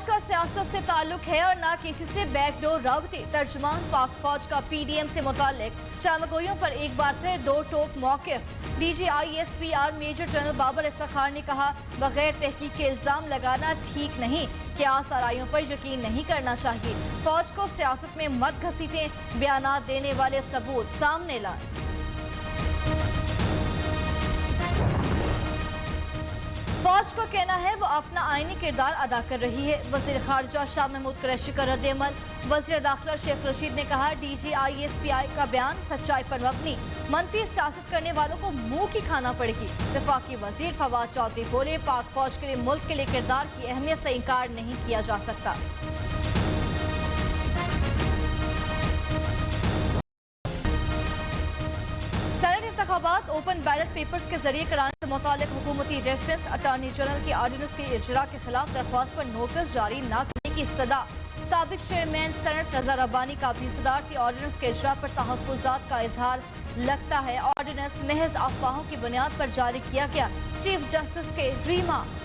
का सियासत से ताल्लुक है और न किसी से बैकडोर रबते। तर्जुमान पाक फौज का पीडीएम से मुतालिक चामगोइयों पर एक बार फिर दो टोक मौकिफ। DGISPR major general Babar Iftikhar ने कहा, बगैर तहकीक के इल्जाम लगाना ठीक नहीं, क्या सरायों पर यकीन नहीं करना चाहिए। फौज को सियासत में मत घसीटें, बयानात देने वाले सबूत सामने लाएं। फौज का कहना है वो अपना आईनी किरदार अदा कर रही है। वजीर खारजा शाह महमूद कुरैशी का रद्द-ए-अमल। वजीर दाखिला शेख रशीद ने कहा, DGISPR का बयान सच्चाई पर मबनी, मनफी सियासत करने वालों को मुंह की खाना पड़ेगी। वफाकी वजीर फवाद चौधरी बोले, पाक फौज के लिए मुल्क के लिए किरदार की अहमियत से इनकार नहीं किया जा सकता। इंतखाबात ओपन बैलेट पेपर्स के जरिए कराने से मुतालिक हुकूमती रेफरेंस अटॉर्नी जनरल की ऑर्डिनेंस के इजरा के खिलाफ दरख्वास्त पर नोटिस जारी न करने की इस्तदा। साबिक चेयरमैन सेनेट रजा रब्बानी का भी सदारती ऑर्डिनेंस के इजरा पर तहफ्फुज़ात का इजहार। लगता है ऑर्डिनेंस महज अफवाहों की बुनियाद पर जारी किया गया। चीफ जस्टिस के रिमार्क।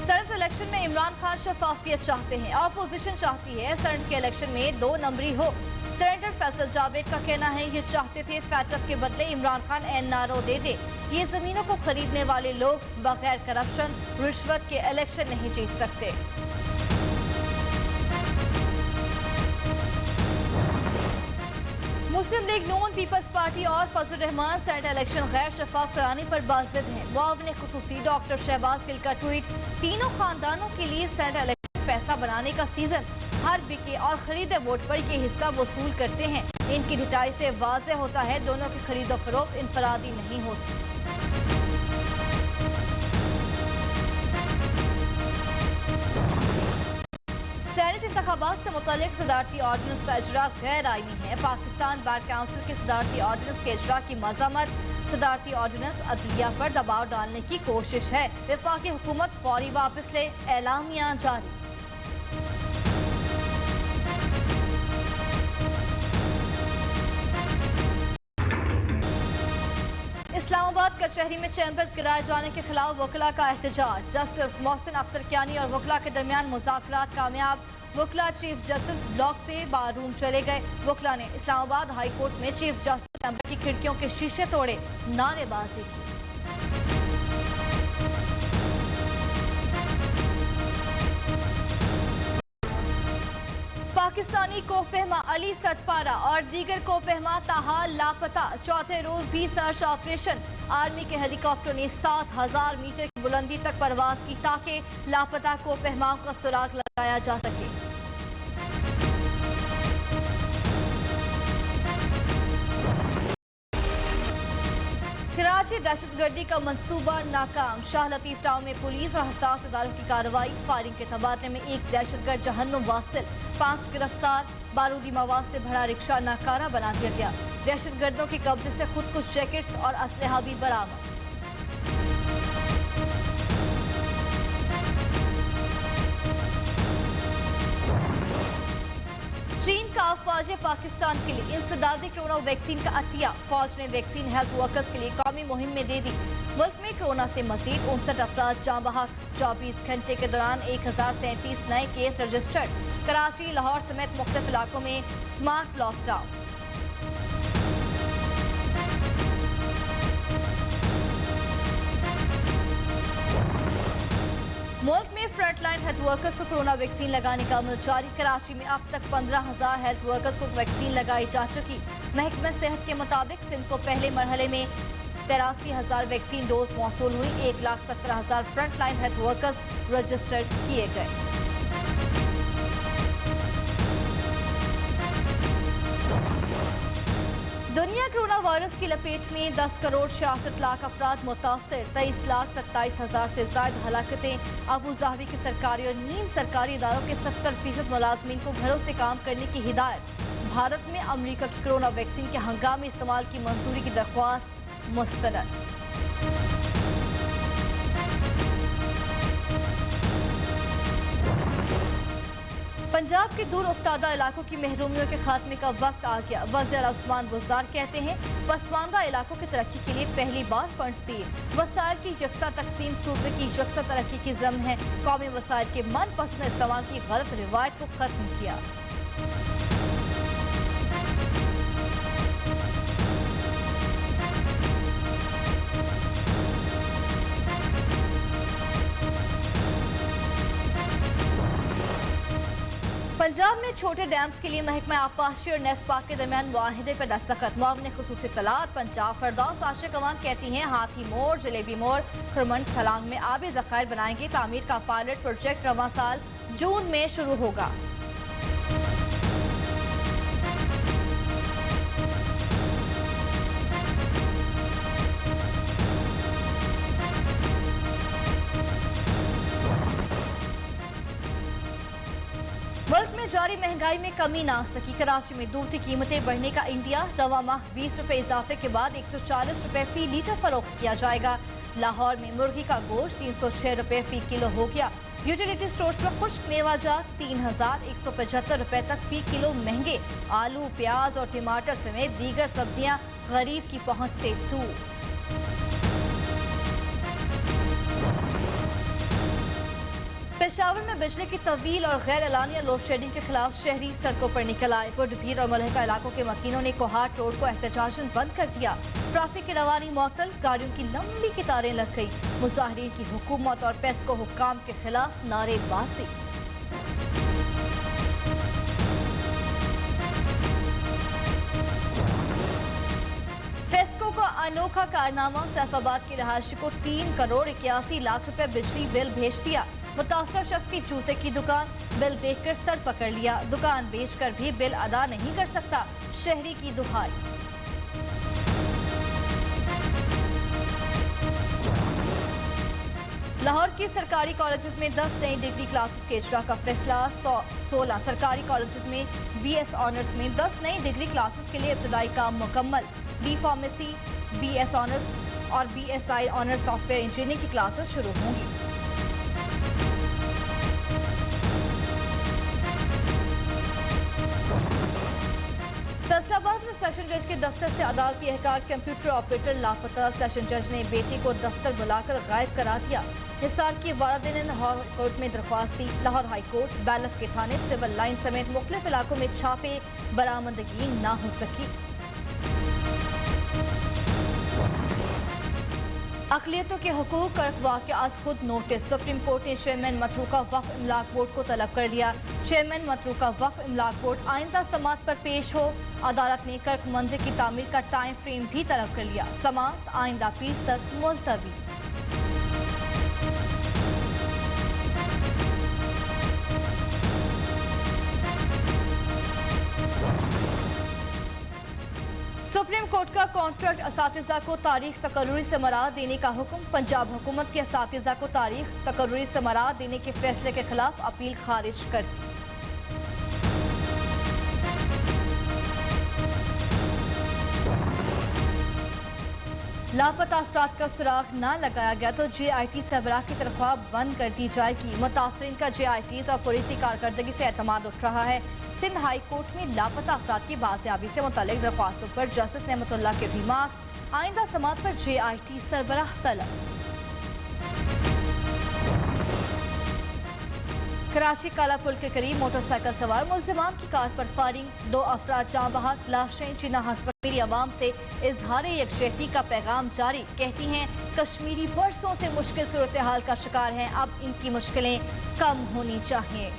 सेनेट इलेक्शन में इमरान खान शफाफियत चाहते हैं, अपोजिशन चाहती है सेनेट के इलेक्शन में 2 नंबरी हो। सेनेटर फैसल जावेद का कहना है, ये चाहते थे फैटफ के बदले इमरान खान NRO दे दे। ये जमीनों को खरीदने वाले लोग बगैर करप्शन रिश्वत के इलेक्शन नहीं जीत सकते। मुस्लिम लीग नून, पीपल्स पार्टी और फजल रहमान सेनेट इलेक्शन गैर शफाफ कराने पर बाजिद हैं। मुआविन खुसूसी डॉक्टर शहबाज गिल का ट्वीट, तीनों खानदानों के लिए सेनेट इलेक्शन पैसा बनाने का सीजन। हर बिके और खरीदे वोट पर ये हिस्सा वसूल करते हैं। इनकी ढिठाई से वाज़ेह होता है, दोनों की खरीदो फरोख्त इनफरादी नहीं होती। सेनेट इंतखाबात से मुतालिक सदारती ऑर्डिनेंस का इजरा गैर आईनी है। पाकिस्तान बार काउंसिल के सदारती ऑर्डिनेंस के इजरा की मज़म्मत। सदारती ऑर्डिनेंस अदलिया पर दबाव डालने की कोशिश है। वफाकी हुकूमत फौरी वापस ले, एलामिया जारी। इस्लामाबाद कचहरी में चैम्बर्स गिराए जाने के खिलाफ वकला का एहतजाज। जस्टिस मोहसिन अख्तर कियानी और वकला के दरमियान मुज़ाकरात कामयाब। वकला चीफ जस्टिस ब्लॉक से बार रूम चले गए। वकला ने इस्लामाबाद हाई कोर्ट में चीफ जस्टिस चैम्बर की खिड़कियों के शीशे तोड़े, नारेबाजी की। पाकिस्तानी कोफहमा अली सतपारा और दीगर कोफहमा ताहाल लापता। चौथे रोज भी सर्च ऑपरेशन। आर्मी के हेलीकॉप्टर ने 7000 मीटर की बुलंदी तक परवाज की ताकि लापता कोफहमाओं का सुराग लगाया जा सके। कराची दहशतगर्दी का मंसूबा नाकाम। शाह लतीफ टाउन में पुलिस और हसास इदारों की कार्रवाई। फायरिंग के तबादले में एक दहशतगर्द जहन्नुम वासिल, 5 गिरफ्तार। बारूदी मवाद से भरा रिक्शा नाकारा बना दिया गया। दहशतगर्दों के कब्जे से खुद कुछ जैकेट्स और असलहा भी बरामद। चीन का अफवाज पाकिस्तान के लिए इंसदादी कोरोना वैक्सीन का अतिया। फौज ने वैक्सीन हेल्थ वर्कर्स के लिए कौमी मुहिम में दे दी। मुल्क में कोरोना से मजीद 59 अफराद जाँ बहक। 24 घंटे के दौरान 1037 नए केस रजिस्टर्ड। कराची, लाहौर समेत मुख्तलिफ इलाकों में स्मार्ट लॉकडाउन। मुल्क में फ्रंटलाइन हेल्थ वर्कर्स को कोरोना वैक्सीन लगाने का अमल जारी। कराची में अब तक 15000 हेल्थ वर्कर्स को वैक्सीन लगाई जा चुकी। महकमा सेहत के मुताबिक सिंध को पहले मरहले में 83,000 वैक्सीन डोज मौसूल हुई। 1,17,000 फ्रंटलाइन हेल्थ वर्कर्स रजिस्टर्ड किए गए। दुनिया कोरोना वायरस की लपेट में 10 करोड़ 66 लाख अफराद मुतासर। 23,27,000 से ज्यादा हलाकतें। अबू धाबी के सरकारी और नीम सरकारी इदारों के 70% मुलाजमीन को घरों से काम करने की हिदायत। भारत में अमरीका की कोरोना वैक्सीन के हंगामी इस्तेमाल की मंजूरी की दरख्वास्त मुस्तरद। पंजाब के दूर उफ्तादा इलाकों की महरूमियों के खात्मे का वक्त आ गया। वज़ीर उस्मान बुज़दार कहते हैं पसमानदा इलाकों की तरक्की के लिए पहली बार फंड्स दिए। वसाइल की यकसा तकसीम सूबे की यकसा तरक्की की ज़म्न है। कौमी वसाइल के मनपसंद इस्तेमाल की गलत रिवायत को खत्म किया। पंजाब में छोटे डैम्स के लिए महकमा आबपाशी और नेस्पाक के दरमियान मुआहिदे पर दस्तखत। मुआविन खुसूसी इत्तलात पंजाब फरदौस आशिक अवान कहती हैं हाथी मोड़ जलेबी मोड़ खुरमंड थलांग में आबी ज़खायर बनाएंगे। तामीर का पायलट प्रोजेक्ट रवां साल जून में शुरू होगा। मुल्क में जारी महंगाई में कमी ना आ सकी। कराची में दूध की कीमतें बढ़ने का इंडिया। रवा माह 20 रुपए इजाफे के बाद 140 रुपए फी लीटर फरोख्त किया जाएगा। लाहौर में मुर्गी का गोश्त 306 रुपए फी किलो हो गया। यूटिलिटी स्टोर्स पर खुश्क मेवाजात 3175 रुपए तक फी किलो महंगे। आलू प्याज और टमाटर समेत दीगर सब्जियां गरीब की पहुंच से दूर। पेशावर में बिजली की तवील और गैर एलानिया लोड शेडिंग के खिलाफ शहरी सड़कों पर निकल आए। बुडभीर और मलहका इलाकों के मकीनों ने कोहाट रोड को एहतजाजन बंद कर दिया। ट्रैफिक की रवानी मुअत्तल, गाड़ियों की लंबी कतारें लग गई। मुजाहिरीन की हुकूमत और पेस्को हुक्काम के खिलाफ नारेबाजी। का अनोखा कारनामा, सैफाबाद की रहायशी को 3 करोड़ 81 लाख रुपए बिजली बिल भेज दिया। मुतासर शख्स की जूते की दुकान, बिल देखकर सर पकड़ लिया। दुकान बेचकर भी बिल अदा नहीं कर सकता, शहरी की दुहाई। लाहौर के सरकारी कॉलेजेस में 10 नई डिग्री क्लासेस के इजरा का फैसला। 16 सरकारी कॉलेजेस में BS ऑनर्स में 10 नई डिग्री क्लासेस के लिए इब्तदाई काम मुकम्मल। B फार्मेसी, BS ऑनर्स और BSI ऑनर्स सॉफ्टवेयर इंजीनियरिंग की क्लासेस शुरू होंगी। फैसलाबाद में सेशन जज के दफ्तर से अदालती एहकार कंप्यूटर ऑपरेटर लापता। सेशन जज ने बेटे को दफ्तर बुलाकर गायब करा दिया। हिसार की वालिदैन ने लाहौर कोर्ट में दरख्वास्त दी। लाहौर हाई कोर्ट, बैलफ के थाने, सिविल लाइन समेत मुख्तलिफ इलाकों में छापे, बरामदगी न हो सकी। अक़लियतों के हुकूक कर्क वाक़यात खुद नोटिस। सुप्रीम कोर्ट ने चेयरमैन मतरूका वक्फ इमलाक बोर्ड को तलब कर लिया। चेयरमैन मतरूका वक्फ इमलाक बोर्ड आइंदा समाअत पर पेश हो। अदालत ने कर्क मंदिर की तामीर का टाइम फ्रेम भी तलब कर लिया। समाअत आइंदा पीर तक मुलतवी। सुप्रीम कोर्ट का कॉन्ट्रैक्ट असातिज़ा को तारीख तकर्रुरी से मराद देने का हुक्म। पंजाब हुकूमत के असातिज़ा को तारीख तकर्रुरी से मराद देने के फैसले के खिलाफ अपील खारिज कर दी। लापता अफराद का सुराग न लगाया गया तो JIT सरबराह की तनख्वाह बंद कर दी जाएगी। मुतासरीन का JITs और पुलिसी कारकर्दगी से एतमाद उठ रहा है। सिंध हाई कोर्ट में लापता अफराद की बाजियाबी से मुतल्लिक दरख्वास्तों पर जस्टिस नेमतुल्लाह के रिमार्क्स। आइंदा समाअत पर JIT सरबराह तलब। कराची काला पुल के करीब मोटरसाइकिल सवार मुल्जिमान की कार पर फायरिंग। 2 अफराद जाँ बहक, लाशें। जिन्ना हस्पताल अवाम से इजहार यकजहती का पैगाम जारी। कहती हैं कश्मीरी बरसों से मुश्किल सूरत हाल का शिकार हैं, अब इनकी मुश्किलें कम होनी चाहिए।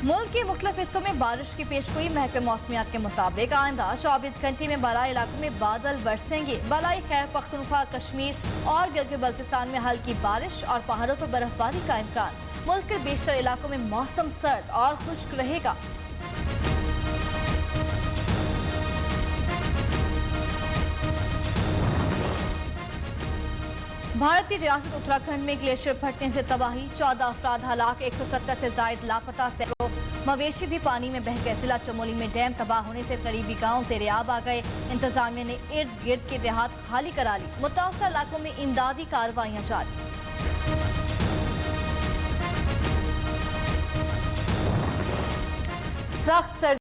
मुल्क के मुख्तलिफ हिस्सों में बारिश की पेशगोई। महकमे मौसमियात के मुताबिक आइंदा 24 घंटे में बालाई इलाकों में बादल बरसेंगे। बालाई खैबर पख्तूनख्वा, कश्मीर और गिलगित बल्तिस्तान में हल्की बारिश और पहाड़ों पर बर्फबारी का इम्कान। मुल्क के बेशतर इलाकों में मौसम सर्द और खुश्क रहेगा। भारतीय रियासत उत्तराखंड में ग्लेशियर फटने से तबाही, 14 अफराद हलाक, 170 से जायद लापता, सैकड़ों मवेशी भी पानी में बह गए। जिला चमोली में डैम तबाह होने से करीबी गांव से रियाब आ गए। इंतजामिया ने इर्द गिर्द के देहात खाली करा ली। मुतासर इलाकों में इमदादी कार्रवाइयां जारी। सख्त